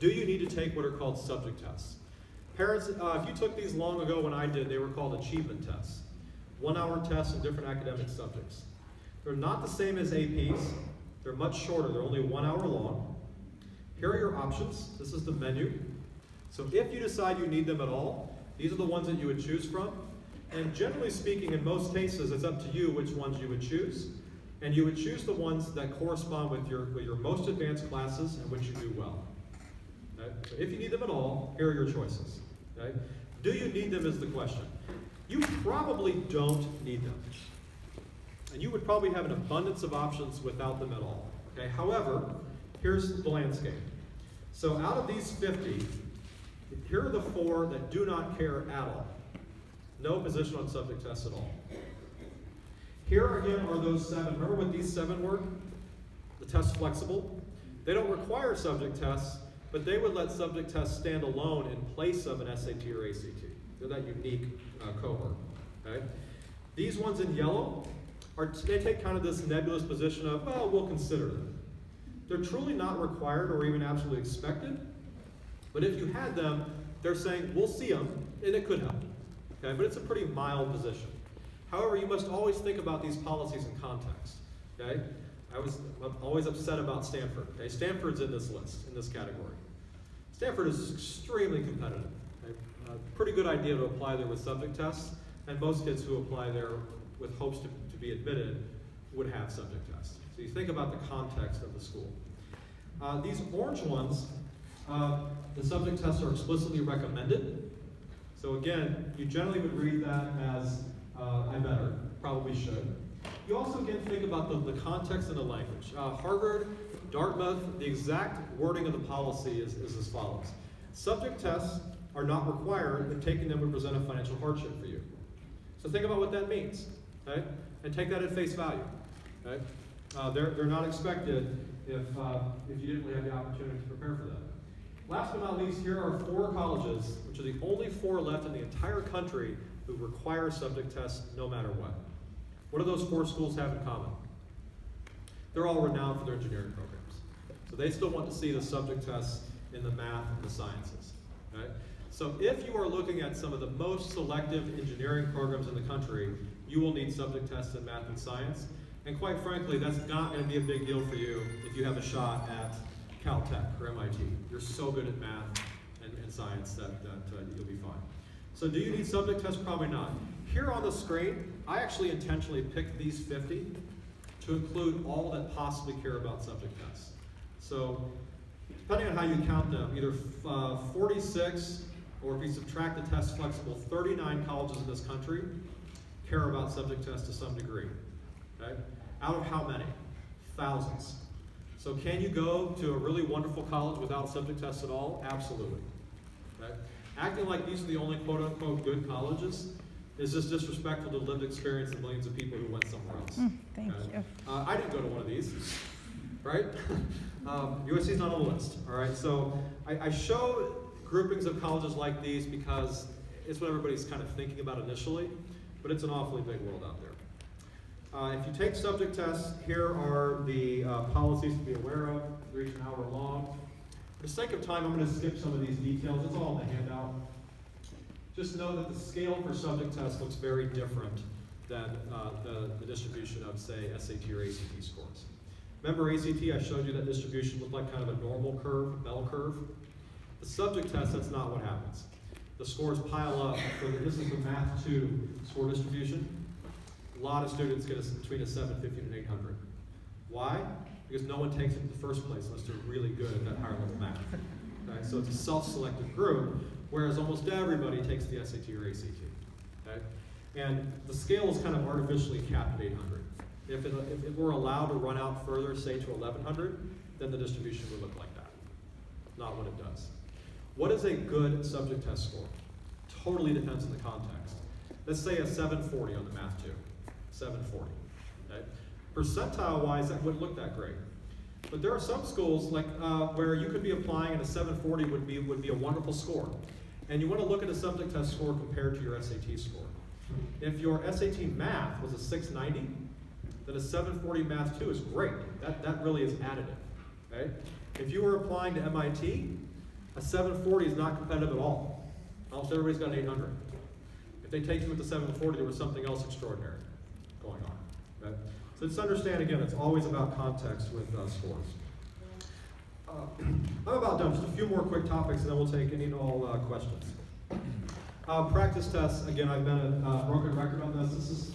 Do you need to take what are called subject tests? Parents, if you took these long ago when I did, they were called achievement tests. 1-hour tests in different academic subjects. They're not the same as APs. They're much shorter. They're only 1 hour long. Here are your options. This is the menu. So if you decide you need them at all, these are the ones that you would choose from. And generally speaking, in most cases, it's up to you which ones you would choose. And you would choose the ones that correspond with your most advanced classes and which you do well. Okay? So if you need them at all, here are your choices. Okay? Do you need them is the question. You probably don't need them. And you would probably have an abundance of options without them at all. Okay? However, here's the landscape. So out of these 50, here are the 4 that do not care at all. No position on subject tests at all. Here again are those 7. Remember what these 7 were? The test flexible. They don't require subject tests, but they would let subject tests stand alone in place of an SAT or ACT. They're that unique cohort. Okay? These ones in yellow, they take kind of this nebulous position of, well, we'll consider them. They're truly not required or even absolutely expected, but if you had them, they're saying, we'll see them, and it could help. Okay? But it's a pretty mild position. However, you must always think about these policies in context. Okay? I'm always upset about Stanford. Okay? Stanford's in this list, in this category. Stanford is extremely competitive. Okay? Pretty good idea to apply there with subject tests, and most kids who apply there with hopes to be admitted would have subject tests. So you think about the context of the school. These orange ones, the subject tests are explicitly recommended. So again, you generally would read that as, I better, probably should. You also again think about the context and the language. Harvard, Dartmouth, the exact wording of the policy is as follows. Subject tests are not required if taking them would present a financial hardship for you. So think about what that means, okay? And take that at face value, okay? They're not expected if you didn't really have the opportunity to prepare for them. Last but not least, here are 4 colleges, which are the only 4 left in the entire country who require subject tests no matter what. What do those 4 schools have in common? They're all renowned for their engineering programs. So they still want to see the subject tests in the math and the sciences. Okay? So if you are looking at some of the most selective engineering programs in the country, you will need subject tests in math and science. And quite frankly, that's not going to be a big deal for you if you have a shot at Caltech or MIT. You're so good at math and science that you'll be fine. So do you need subject tests? Probably not. Here on the screen, I actually intentionally picked these 50 to include all that possibly care about subject tests. So depending on how you count them, either 46, or if you subtract the test flexible, 39 colleges in this country care about subject tests to some degree. Okay? Out of how many? Thousands. So can you go to a really wonderful college without subject tests at all? Absolutely. Okay? Acting like these are the only quote-unquote good colleges is just disrespectful to the lived experience of millions of people who went somewhere else. Thank you. I didn't go to one of these, right? USC's not on the list, all right? So I show groupings of colleges like these because it's what everybody's kind of thinking about initially, but it's an awfully big world out there. If you take subject tests, here are the policies to be aware of. They're each an hour long. For the sake of time, I'm going to skip some of these details. It's all in the handout. Just know that the scale for subject tests looks very different than the distribution of, say, SAT or ACT scores. Remember ACT, I showed you that distribution looked like kind of a normal curve, bell curve. The subject test, that's not what happens. The scores pile up. So this is the Math 2 score distribution. A lot of students get between a 750 and an 800. Why? Because no one takes it in the first place unless they're really good at that higher level math. Okay? So it's a self-selected group, whereas almost everybody takes the SAT or ACT. Okay? And the scale is kind of artificially capped at 800. If it were allowed to run out further, say to 1100, then the distribution would look like that. Not what it does. What is a good subject test score? Totally depends on the context. Let's say a 740 on the Math 2. 740. Okay? Percentile-wise, that wouldn't look that great. But there are some schools like where you could be applying and a 740 would be a wonderful score. And you want to look at a subject test score compared to your SAT score. If your SAT math was a 690, then a 740 Math 2 is great. That really is additive. Okay? If you were applying to MIT, A 740 is not competitive at all. Almost everybody's got an 800. If they take you with the 740, there was something else extraordinary going on. Okay? So just understand, again, it's always about context with scores. I'm about done. Just a few more quick topics, and then we'll take any and all questions. Practice tests, again, I've been a broken record on this. This is